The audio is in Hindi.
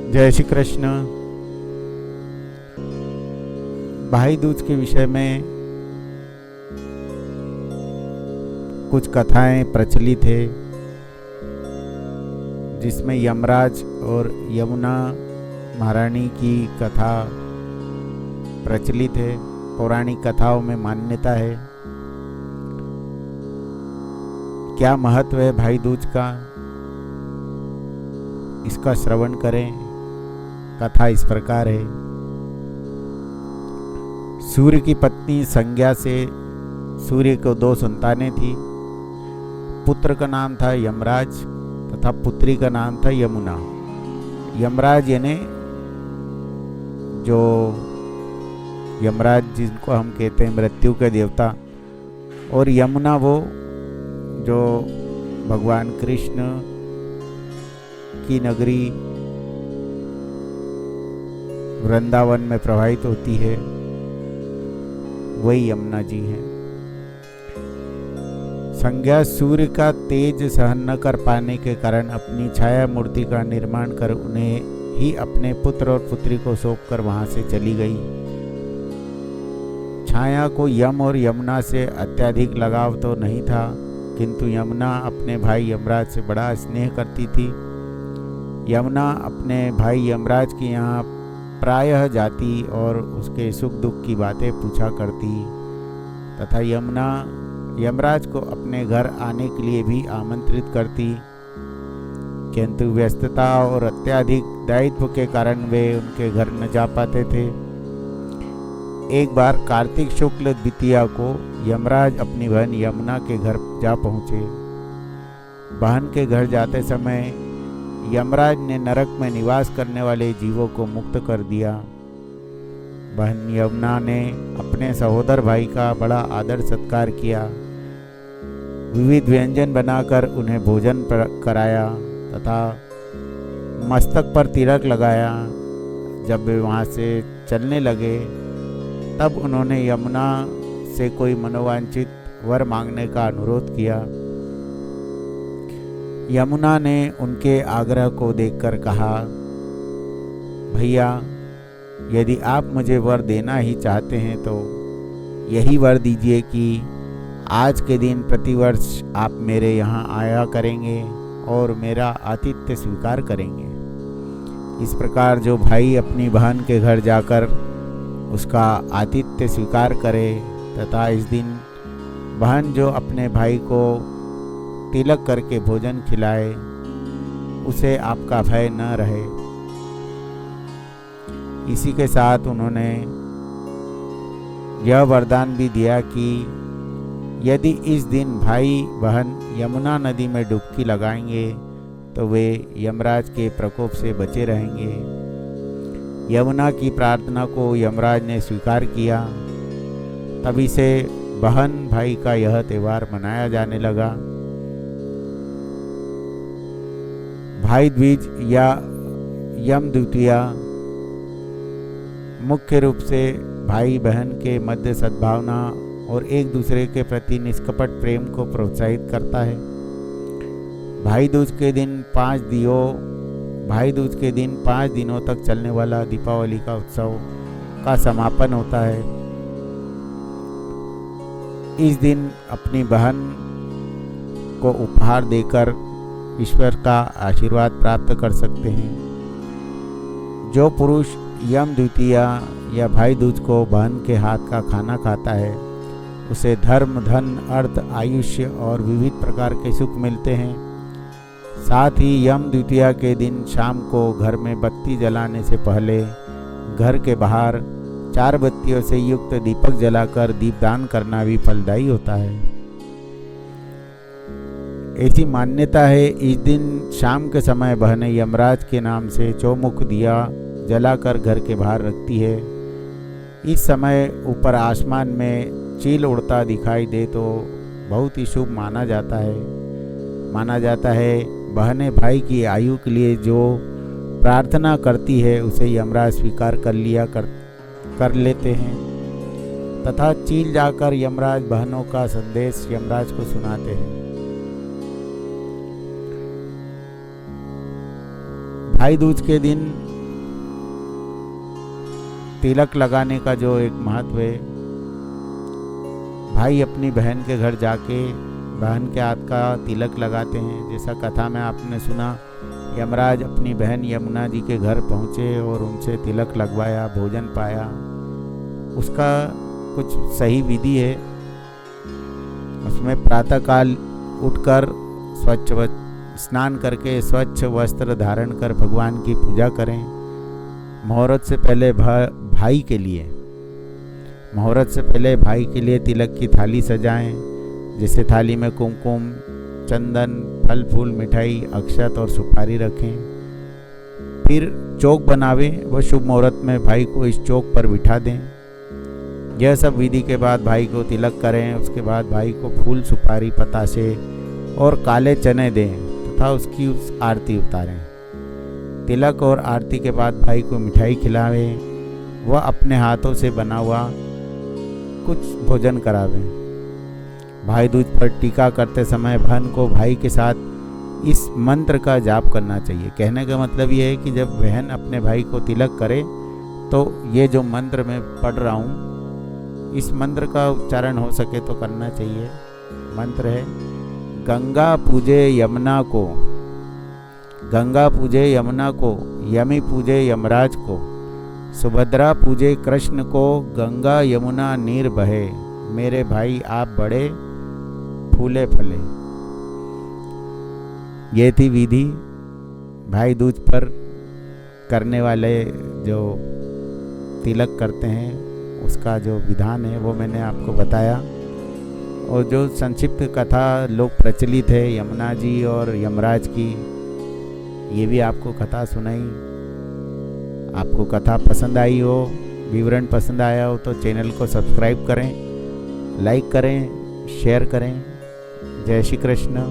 जय श्री कृष्ण। भाई दूज के विषय में कुछ कथाएं प्रचलित है, जिसमें यमराज और यमुना महारानी की कथा प्रचलित है। पौराणिक कथाओं में मान्यता है। क्या महत्व है भाई दूज का, इसका श्रवण करें। कथा इस प्रकार है। सूर्य की पत्नी संज्ञा से सूर्य को 2 संतानें थी। पुत्र का नाम था यमराज तथा पुत्री का नाम था यमुना। यमराज यानी जो यमराज जिनको हम कहते हैं मृत्यु के देवता, और यमुना वो जो भगवान कृष्ण की नगरी वृंदावन में प्रवाहित होती है, वही यमुना जी हैं। संज्ञा सूर्य का तेज सहन न कर पाने के कारण अपनी छाया मूर्ति का निर्माण कर उन्हें ही अपने पुत्र और पुत्री को सौंप कर वहां से चली गई। छाया को यम और यमुना से अत्यधिक लगाव तो नहीं था, किंतु यमुना अपने भाई यमराज से बड़ा स्नेह करती थी। यमुना अपने भाई यमराज के यहाँ प्रायः जाती और उसके सुख दुख की बातें पूछा करती तथा यमुना यमराज को अपने घर आने के लिए भी आमंत्रित करती, किंतु व्यस्तता और अत्यधिक दायित्व के कारण वे उनके घर न जा पाते थे। एक बार कार्तिक शुक्ल द्वितीया को यमराज अपनी बहन यमुना के घर जा पहुँचे। बहन के घर जाते समय यमराज ने नरक में निवास करने वाले जीवों को मुक्त कर दिया। बहन यमुना ने अपने सहोदर भाई का बड़ा आदर सत्कार किया, विविध व्यंजन बनाकर उन्हें भोजन कराया तथा मस्तक पर तिलक लगाया। जब वे वहाँ से चलने लगे तब उन्होंने यमुना से कोई मनोवांछित वर मांगने का अनुरोध किया। यमुना ने उनके आग्रह को देखकर कहा, भैया, यदि आप मुझे वर देना ही चाहते हैं तो यही वर दीजिए कि आज के दिन प्रतिवर्ष आप मेरे यहाँ आया करेंगे और मेरा आतिथ्य स्वीकार करेंगे। इस प्रकार जो भाई अपनी बहन के घर जाकर उसका आतिथ्य स्वीकार करे तथा इस दिन बहन जो अपने भाई को तिलक करके भोजन खिलाए, उसे आपका भय न रहे। इसी के साथ उन्होंने यह वरदान भी दिया कि यदि इस दिन भाई बहन यमुना नदी में डुबकी लगाएंगे तो वे यमराज के प्रकोप से बचे रहेंगे। यमुना की प्रार्थना को यमराज ने स्वीकार किया। तभी से बहन भाई का यह त्यौहार मनाया जाने लगा। भाई द्विज या यम द्वितीया मुख्य रूप से भाई बहन के मध्य सद्भावना और एक दूसरे के प्रति निष्कपट प्रेम को प्रोत्साहित करता है। भाई दूज के दिन 5 दिनों तक चलने वाला दीपावली का उत्सव का समापन होता है। इस दिन अपनी बहन को उपहार देकर ईश्वर का आशीर्वाद प्राप्त कर सकते हैं। जो पुरुष यम द्वितीया या भाई दूज को बहन के हाथ का खाना खाता है, उसे धर्म, धन, अर्थ, आयुष्य और विविध प्रकार के सुख मिलते हैं। साथ ही यम द्वितीया के दिन शाम को घर में बत्ती जलाने से पहले घर के बाहर 4 बत्तियों से युक्त दीपक जलाकर दीपदान करना भी फलदायी होता है। ऐसी मान्यता है, इस दिन शाम के समय बहनें यमराज के नाम से चौमुख दिया जलाकर घर के बाहर रखती है। इस समय ऊपर आसमान में चील उड़ता दिखाई दे तो बहुत ही शुभ माना जाता है। बहनें भाई की आयु के लिए जो प्रार्थना करती है उसे यमराज स्वीकार कर लेते हैं तथा चील जाकर यमराज बहनों का संदेश यमराज को सुनाते हैं। भाई दूज के दिन तिलक लगाने का जो एक महत्व है, भाई अपनी बहन के घर जाके बहन के हाथ का तिलक लगाते हैं। जैसा कथा में आपने सुना, यमराज अपनी बहन यमुना जी के घर पहुँचे और उनसे तिलक लगवाया, भोजन पाया। उसका कुछ सही विधि है। उसमें प्रातःकाल उठकर स्नान करके स्वच्छ वस्त्र धारण कर भगवान की पूजा करें। मुहूर्त से पहले भाई के लिए तिलक की थाली सजाएं। जैसे थाली में कुमकुम, चंदन, फल फूल, मिठाई, अक्षत और सुपारी रखें। फिर चौक बनावें व शुभ मुहूर्त में भाई को इस चौक पर बिठा दें। यह सब विधि के बाद भाई को तिलक करें। उसके बाद भाई को फूल, सुपारी, पतासे और काले चने दें तथा उसकी आरती उतारें। तिलक और आरती के बाद भाई को मिठाई खिलावें व अपने हाथों से बना हुआ कुछ भोजन करावें। भाई दूज पर टीका करते समय बहन को भाई के साथ इस मंत्र का जाप करना चाहिए। कहने का मतलब ये है कि जब बहन अपने भाई को तिलक करे तो ये जो मंत्र मैं पढ़ रहा हूँ, इस मंत्र का उच्चारण हो सके तो करना चाहिए। मंत्र है, गंगा पूजे यमुना को, यमी पूजे यमराज को, सुभद्रा पूजे कृष्ण को, गंगा यमुना नीर बहे, मेरे भाई आप बड़े फूले फले। ये थी विधि भाई दूज पर करने वाले जो तिलक करते हैं उसका जो विधान है वो मैंने आपको बताया। और जो संक्षिप्त कथा लोक प्रचलित है यमुना जी और यमराज की, ये भी आपको कथा सुनाई। आपको कथा पसंद आई हो, विवरण पसंद आया हो तो चैनल को सब्सक्राइब करें, लाइक करें, शेयर करें। जय श्री कृष्ण।